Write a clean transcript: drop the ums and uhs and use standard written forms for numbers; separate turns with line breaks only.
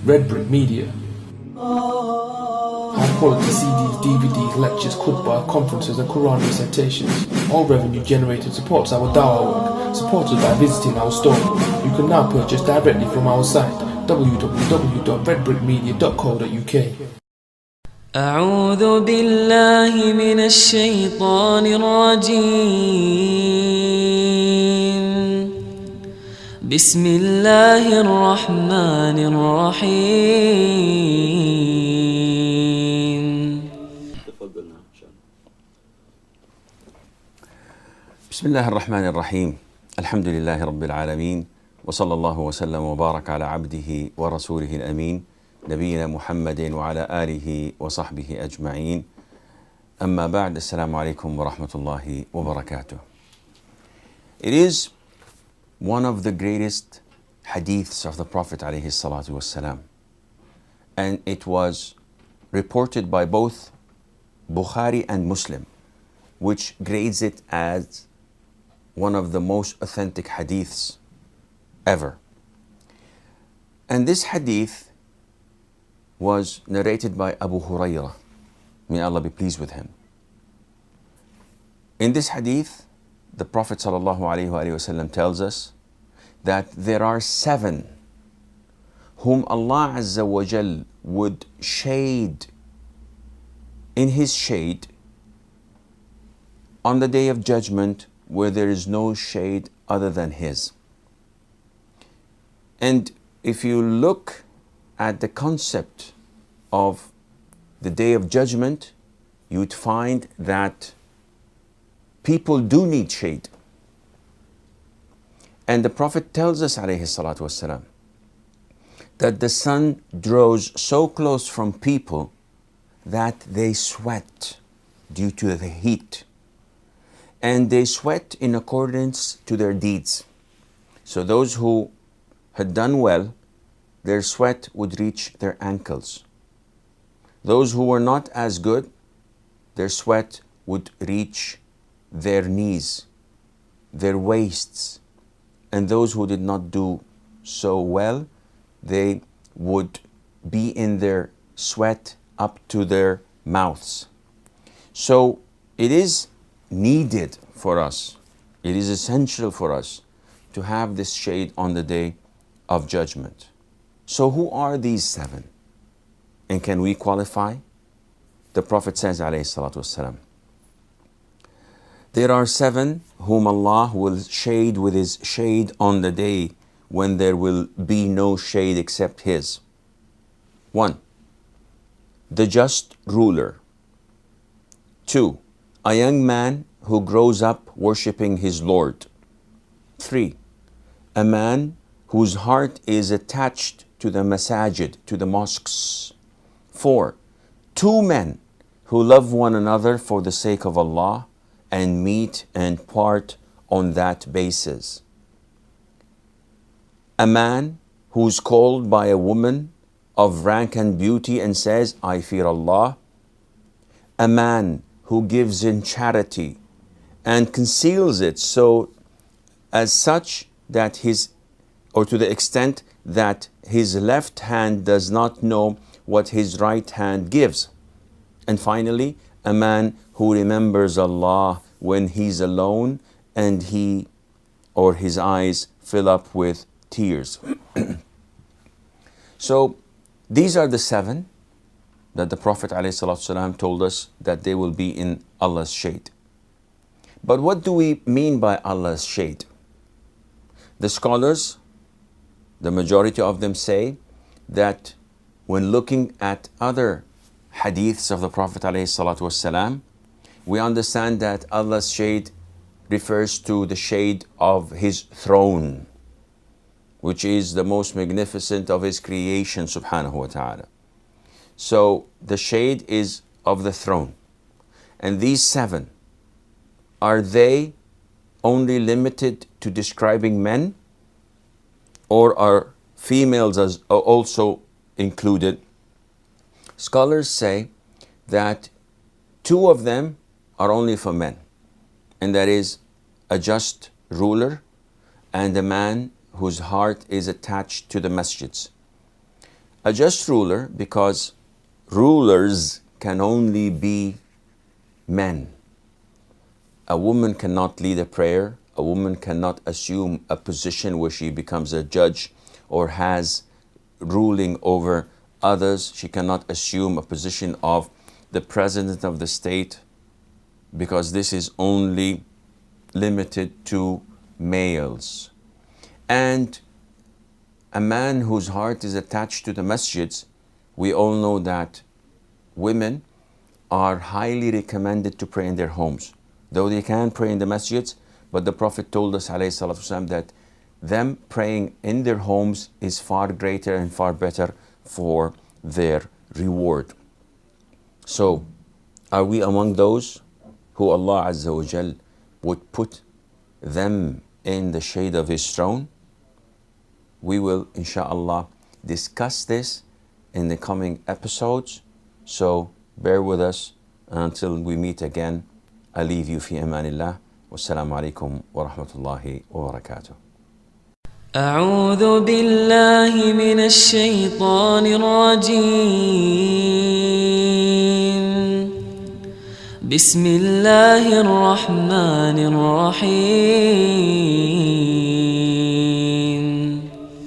Red Brick Media. High quality CDs, DVDs, lectures, khutbah, conferences and Quran recitations. All revenue generated supports our dawah work. Support us by visiting our store. You can now purchase directly from our site www.redbrickmedia.co.uk.
أعوذ بالله من الشيطان الرجيم. بسم الله الرحمن الرحيم.
بسم الله الرحمن الرحيم. الحمد لله رب العالمين، وصلى الله وسلم وبارك على عبده ورسوله الأمين نبينا محمد وعلى آله وصحبه أجمعين. أما بعد، السلام عليكم ورحمة الله وبركاته. It is one of the greatest hadiths of the Prophet عليه الصلاة والسلام, and it was reported by both Bukhari and Muslim, which grades it as one of the most authentic hadiths ever. And this hadith was narrated by Abu Hurairah. May Allah be pleased with him. In this hadith, the Prophet ﷺ tells us that there are 7 whom Allah Azza wa Jal would shade in His shade on the Day of Judgment, where there is no shade other than His. And if you look at the concept of the Day of Judgment, you would find that people do need shade. And the Prophet tells us ﷺ that the sun draws so close from people that they sweat due to the heat. And they sweat in accordance to their deeds. So those who had done well, their sweat would reach their ankles. Those who were not as good, their sweat would reach their knees, their waists. And those who did not do so well, they would be in their sweat up to their mouths. So it is needed for us, it is essential for us to have this shade on the Day of Judgment. So who are these 7? And can we qualify? The Prophet says ﷺ, there are 7 whom Allah will shade with His shade on the day when there will be no shade except His. 1. The just ruler. 2. A young man who grows up worshipping his Lord. 3. A man whose heart is attached to the masajid, to the mosques. 4. 2 men who love one another for the sake of Allah and meet and part on that basis. A man who's called by a woman of rank and beauty and says, I fear Allah. A man who gives in charity and conceals it so as such that to the extent that his left hand does not know what his right hand gives. And finally, a man who remembers Allah when he's alone and he or his eyes fill up with tears. So these are the 7 that the Prophet ﷺ told us that they will be in Allah's shade. But what do we mean by Allah's shade? The scholars, the majority of them say that when looking at other hadiths of the Prophet ﷺ, we understand that Allah's shade refers to the shade of His throne, which is the most magnificent of His creation, subhanahu wa ta'ala. So the shade is of the throne. And these 7, are they only limited to describing men, or are females as also included? Scholars say that 2 of them are only for men, and that is a just ruler and a man whose heart is attached to the masjids. a just ruler, because rulers can only be men. A woman cannot lead a prayer. A woman cannot assume a position where she becomes a judge or has ruling over others. She cannot assume a position of the president of the state, because this is only limited to males. And a man whose heart is attached to the masjids, we all know that women are highly recommended to pray in their homes. Though they can pray in the masjids, but the Prophet told us ﷺ that them praying in their homes is far greater and far better for their reward. So, are we among those who Allah Azza wa Jal would put them in the shade of His throne? We will, insha'Allah, discuss this in the coming episodes. So, bear with us until we meet again. I leave you fi amanillah. Wassalamu alaikum wa rahmatullahi wa barakatuh.
أعوذ بالله من الشيطان الرجيم بسم الله الرحمن الرحيم